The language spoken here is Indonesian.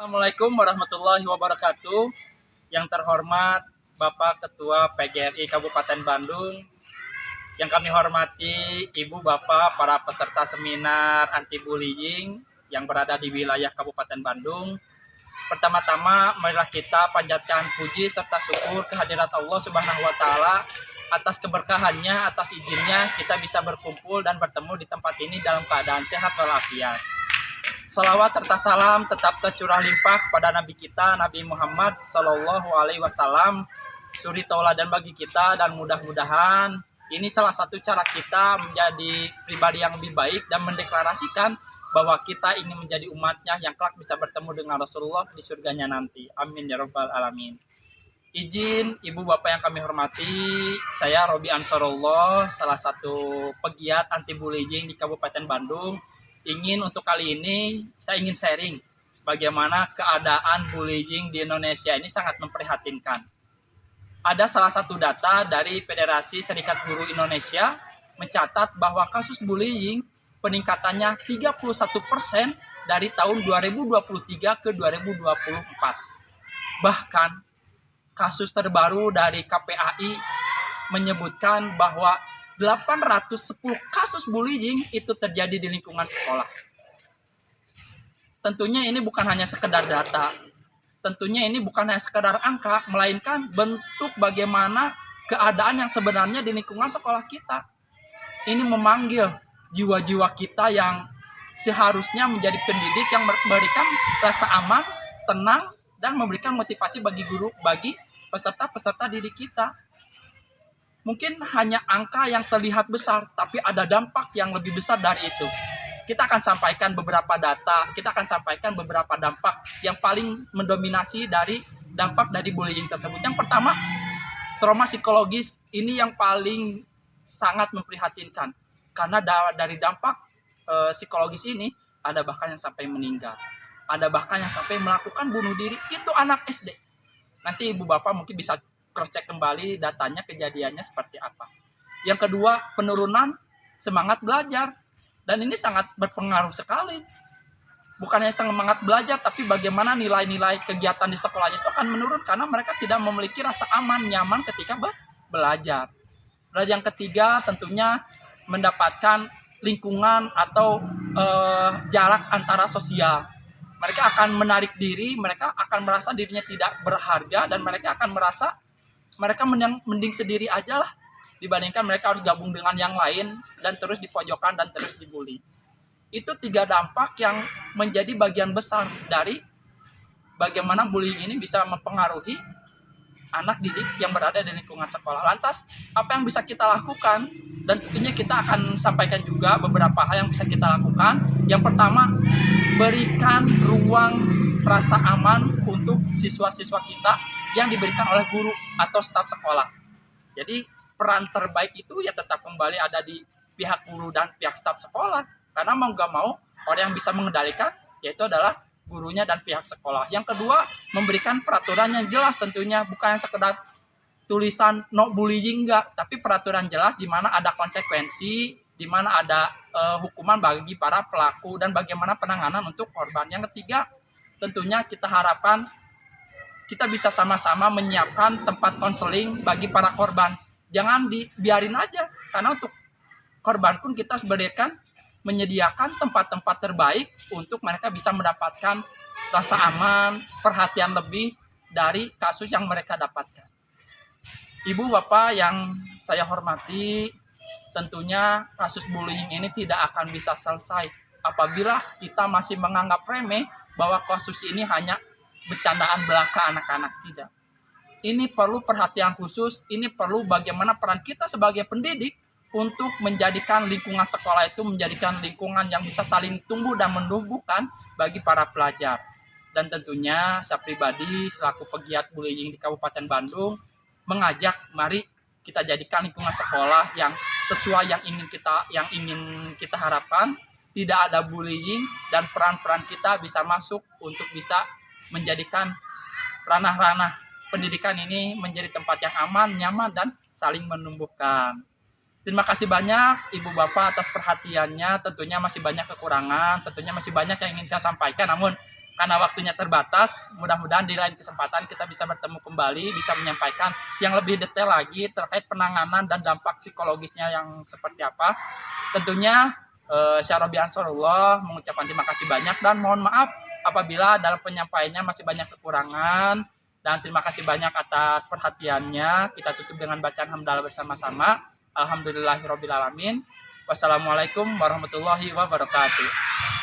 Assalamualaikum warahmatullahi wabarakatuh. Yang terhormat Bapak Ketua PGRI Kabupaten Bandung, yang kami hormati Ibu Bapak para peserta seminar anti bullying yang berada di wilayah Kabupaten Bandung. Pertama-tama marilah kita panjatkan puji serta syukur kehadirat Allah Subhanahu wa taala atas keberkahannya, atas izinnya kita bisa berkumpul dan bertemu di tempat ini dalam keadaan sehat walafiat. Salawat serta salam tetap tercurah limpah kepada Nabi kita, Nabi Muhammad Sallallahu Alaihi Wasallam, suri tauladan bagi kita, dan mudah-mudahan ini salah satu cara kita menjadi pribadi yang lebih baik dan mendeklarasikan bahwa kita ingin menjadi umatnya yang kelak bisa bertemu dengan Rasulullah di surganya nanti. Amin ya Rabbal Alamin. Izin Ibu Bapak yang kami hormati, saya Robi Ansarullah, salah satu pegiat anti bullying di Kabupaten Bandung. Untuk kali ini saya ingin sharing bagaimana keadaan bullying di Indonesia ini sangat memprihatinkan. Ada salah satu data dari Federasi Serikat Guru Indonesia mencatat bahwa kasus bullying peningkatannya 31% dari tahun 2023 ke 2024. Bahkan kasus terbaru dari KPAI menyebutkan bahwa 810 kasus bullying itu terjadi di lingkungan sekolah. Tentunya ini bukan hanya sekedar data, tentunya ini bukan hanya sekedar angka, melainkan bentuk bagaimana keadaan yang sebenarnya di lingkungan sekolah kita. Ini memanggil jiwa-jiwa kita yang seharusnya menjadi pendidik yang memberikan rasa aman, tenang, dan memberikan motivasi bagi guru, bagi peserta-peserta didik kita. Mungkin hanya angka yang terlihat besar, tapi ada dampak yang lebih besar dari itu. Kita akan sampaikan beberapa data, kita akan sampaikan beberapa dampak yang paling mendominasi dari dampak dari bullying tersebut. Yang pertama, trauma psikologis ini yang paling sangat memprihatinkan. Karena dari dampak psikologis ini, ada bahkan yang sampai meninggal. Ada bahkan yang sampai melakukan bunuh diri, itu anak SD. Nanti Ibu Bapak mungkin bisa cross-check kembali datanya, kejadiannya seperti apa. Yang kedua, penurunan semangat belajar. Dan ini sangat berpengaruh sekali. Bukannya semangat belajar, tapi bagaimana nilai-nilai kegiatan di sekolahnya itu akan menurun karena mereka tidak memiliki rasa aman, nyaman ketika belajar. Dan yang ketiga, tentunya mendapatkan lingkungan atau jarak antara sosial. Mereka akan menarik diri, mereka akan merasa dirinya tidak berharga, dan mereka akan merasa mereka mending sendiri aja lah dibandingkan mereka harus gabung dengan yang lain dan terus dipojokkan dan terus dibully. Itu 3 dampak yang menjadi bagian besar dari bagaimana bullying ini bisa mempengaruhi anak didik yang berada di lingkungan sekolah. Lantas, apa yang bisa kita lakukan? Dan tentunya kita akan sampaikan juga beberapa hal yang bisa kita lakukan. Yang pertama, berikan ruang rasa aman untuk siswa-siswa kita yang diberikan oleh guru atau staf sekolah. Jadi peran terbaik itu ya tetap kembali ada di pihak guru dan pihak staf sekolah. Karena mau gak mau orang yang bisa mengendalikan yaitu adalah gurunya dan pihak sekolah. Yang kedua, memberikan peraturan yang jelas tentunya, bukan sekedar tulisan no bullying enggak, tapi peraturan jelas di mana ada konsekuensi, di mana ada hukuman bagi para pelaku dan bagaimana penanganan untuk korban. Yang ketiga, tentunya kita harapkan kita bisa sama-sama menyiapkan tempat konseling bagi para korban. Jangan dibiarin aja, karena untuk korban pun kita menyediakan tempat-tempat terbaik untuk mereka bisa mendapatkan rasa aman, perhatian lebih dari kasus yang mereka dapatkan. Ibu Bapak yang saya hormati, tentunya kasus bullying ini tidak akan bisa selesai apabila kita masih menganggap remeh bahwa kasus ini hanya bercandaan belaka anak-anak. Tidak. Ini perlu perhatian khusus, ini perlu bagaimana peran kita sebagai pendidik untuk menjadikan lingkungan sekolah itu menjadikan lingkungan yang bisa saling tumbuh dan menumbuhkan bagi para pelajar. Dan tentunya saya pribadi selaku pegiat bullying di Kabupaten Bandung mengajak, mari kita jadikan lingkungan sekolah yang sesuai yang ingin kita harapkan, tidak ada bullying, dan peran-peran kita bisa masuk untuk bisa menjadikan ranah-ranah pendidikan ini menjadi tempat yang aman, nyaman, dan saling menumbuhkan. Terima kasih banyak Ibu Bapak atas perhatiannya. Tentunya masih banyak kekurangan, tentunya masih banyak yang ingin saya sampaikan, namun karena waktunya terbatas, mudah-mudahan di lain kesempatan kita bisa bertemu kembali, bisa menyampaikan yang lebih detail lagi terkait penanganan dan dampak psikologisnya yang seperti apa. Tentunya Syarabi Ansarullah mengucapkan terima kasih banyak dan mohon maaf apabila dalam penyampaiannya masih banyak kekurangan, dan terima kasih banyak atas perhatiannya. Kita tutup dengan bacaan hamdalah bersama-sama. Alhamdulillahirobbilalamin. Wassalamualaikum warahmatullahi wabarakatuh.